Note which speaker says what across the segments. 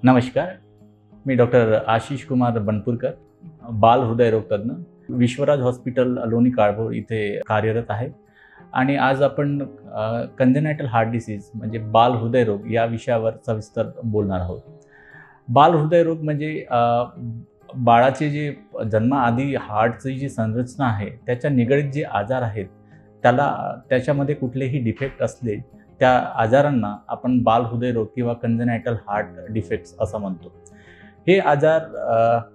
Speaker 1: नमस्कार, मी डॉक्टर आशिष कुमार बनपूरकर, बाल हृदयरोग तज्ञ, विश्वराज हॉस्पिटल लोणी काळभोर इथे कार्यरत आहे. आणि आज आपण कंजेनायटल हार्ट डिसीज म्हणजे बाल हृदयरोग या विषयावर सविस्तर बोलणार आहोत. बाल हृदयरोग म्हणजे बाळाचे जे जन्माआधी हार्टची जी संरचना आहे त्याच्या निगडीत जे आजार आहेत त्याच्यामध्ये कुठलेही डिफेक्ट असले त्या आजारांना आपण बाल हृदयरोग किंवा कंजेनायटल हार्ट डिफेक्ट्स असं म्हणतो. हे आजार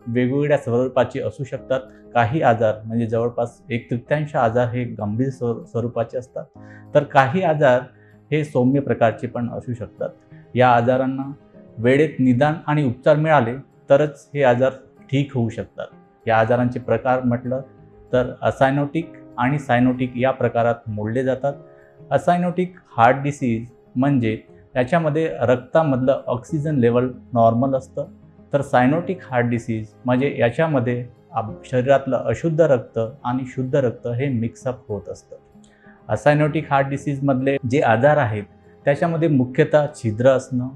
Speaker 1: वेगवेगळ्या स्वरूपाचे असू शकतात. काही आजार म्हणजे जवळपास 1/3 आजार हे गंभीर स्वरूपाचे असतात, तर काही आजार हे सौम्य प्रकारचे पण असू शकतात. या आजारांना वेळेत निदान आणि उपचार मिळाले तरच हे आजार ठीक होऊ शकतात. या आजारांचे प्रकार म्हटलं तर असायनोटिक आणि सायनोटिक या प्रकारात मोडले जातात. असायनोटिक हार्ट डिसीज म्हणजे त्याच्यामध्ये रक्तामधलं ऑक्सिजन लेवल नॉर्मल असतं, तर सायनोटिक हार्ट डिसीज म्हणजे याच्यामध्ये शरीरातलं अशुद्ध रक्त आणि शुद्ध रक्त हे मिक्सअप होत असतं. असायनोटिक हार्ट डिसीजमधले जे आजार आहेत त्याच्यामध्ये मुख्यतः छिद्र असणं,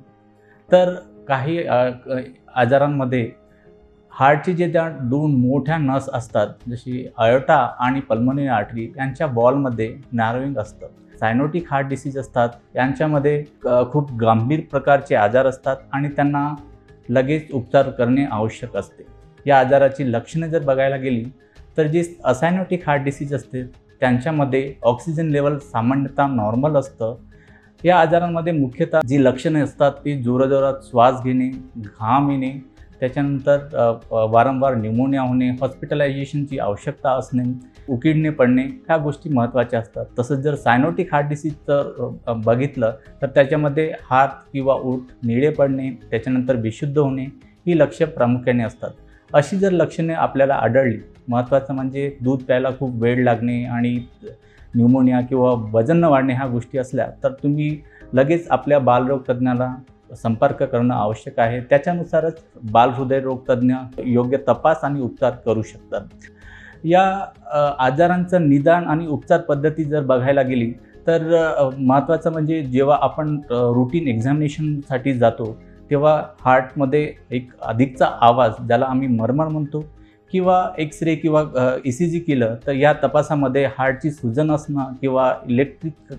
Speaker 1: तर काही आजारांमध्ये हार्टचे जे त्या दोन मोठ्या नस असतात जशी आयोटा आणि पल्मोनरी आर्टरी यांच्या बॉलमध्ये नॅरोइंग असतं. सायनोटिक हार्ट डिसीज असतात यांच्यामध्ये खूप गंभीर प्रकारचे आजार असतात आणि त्यांना लगेच उपचार करणे आवश्यक असते. या आजाराची लक्षणे जर बघायला गेली तर जे असायनोटिक हार्ट डिसीज असते त्यांच्यामध्ये ऑक्सिजन लेवल सामान्यतः नॉर्मल असतं. या आजारांमध्ये मुख्यतः जी लक्षणे असतात ती जोराजोरात श्वास घेणे, घाम येणे, त्याच्यानंतर वारंवार न्यूमोनिया होणे, हॉस्पिटलायझेशनची आवश्यकता असणे, उकिडणे पडणे ह्या गोष्टी महत्त्वाच्या असतात. तसंच जर सायनोटिक हार्ट डिसीज जर बघितलं तर त्याच्यामध्ये हात किंवा ओठ निळे पडणे, त्याच्यानंतर बेशुद्ध होणे ही लक्षणे प्रामुख्याने असतात. अशी जर लक्षणे आपल्याला आढळली, महत्त्वाचं म्हणजे दूध प्यायला खूप वेळ लागणे आणि न्यूमोनिया किंवा वजन न वाढणे ह्या गोष्टी असल्या तर तुम्ही लगेच आपल्या बालरोग तज्ज्ञाला संपर्क करणं आवश्यक आहे. त्याच्यानुसारच बाल हृदयरोग तज्ज्ञ योग्य तपास आणि उपचार करू शकतात. या आजारांचं निदान आणि उपचार पद्धती जर बघायला गेली तर महत्त्वाचं म्हणजे जेव्हा आपण रूटीन एक्झामिनेशनसाठी जातो तेव्हा हार्टमध्ये एक अधिकचा आवाज ज्याला आम्ही मर्मर म्हणतो किंवा एक्स-रे किंवा ECG केलं तर या तपासामध्ये हार्टची सूजन असणं किंवा इलेक्ट्रिक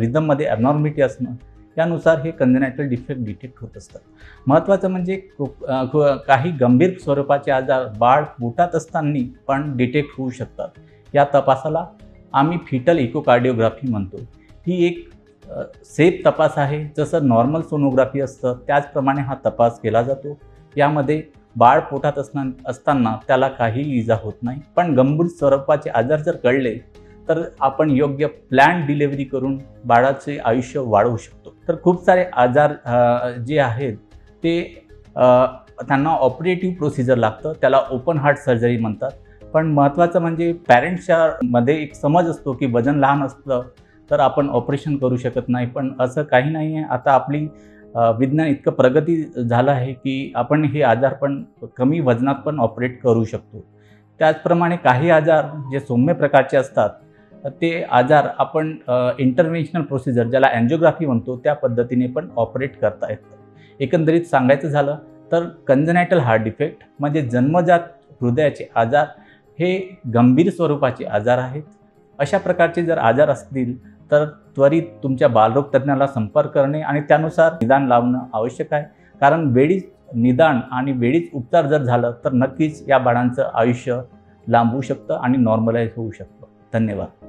Speaker 1: रिदममध्ये ॲबनॉर्मॅलिटी असणं यानुसार हे कंजेनायटल डिफेक्ट डिटेक्ट होत असतात. महत्त्वाचं म्हणजे काही गंभीर स्वरूपाचे आजार बाळ पोटात असताना पण डिटेक्ट होऊ शकतात. या तपासाला आम्ही फिटल इकोकार्डिओग्राफी म्हणतो. ही एक सेफ तपास आहे. जसं नॉर्मल सोनोग्राफी असतं त्याचप्रमाणे हा तपास केला जातो. यामध्ये बाळ पोटात असताना त्याला काही इजा होत नाही, पण गंभीर स्वरूपाचे आजार जर कळले तर आपण योग्य प्लॅन डिलिव्हरी करून बाळाचे आयुष्य वाढवू शकतो. तर खूप सारे आजार जे आहेत ते त्यांना ऑपरेटिव्ह प्रोसिजर लागतं, त्याला ओपन हार्ट सर्जरी म्हणतात. पण महत्त्वाचं म्हणजे पॅरेंट्सच्या मध्ये एक समज असतो की वजन लहान असलं तर आपण ऑपरेशन करू शकत नाही, पण असं काही नाही आहे. आता आपली विज्ञान इतकं प्रगती झालं आहे की आपण हे आजार पण कमी वजनात पण ऑपरेट करू शकतो. त्याचप्रमाणे काही आजार जे सौम्य प्रकारचे असतात ते आजार आपण इंटरव्हेन्शनल प्रोसिजर ज्याला अँजिओग्राफी म्हणतो त्या पद्धतीने पण ऑपरेट करता येतं. एकंदरीत सांगायचं झालं तर कंजेनायटल हार्ट डिफेक्ट म्हणजे जन्मजात हृदयाचे आजार हे गंभीर स्वरूपाचे आजार आहेत. अशा प्रकारचे जर आजार असतील तर त्वरित तुमच्या बालरोग तज्ज्ञाला संपर्क करणे आणि त्यानुसार निदान लावणं आवश्यक आहे. कारण वेळीच निदान आणि वेळीच उपचार जर झालं तर नक्कीच या बाळांचं आयुष्य लांबू शकतं आणि नॉर्मलाइज होऊ शकतं. धन्यवाद.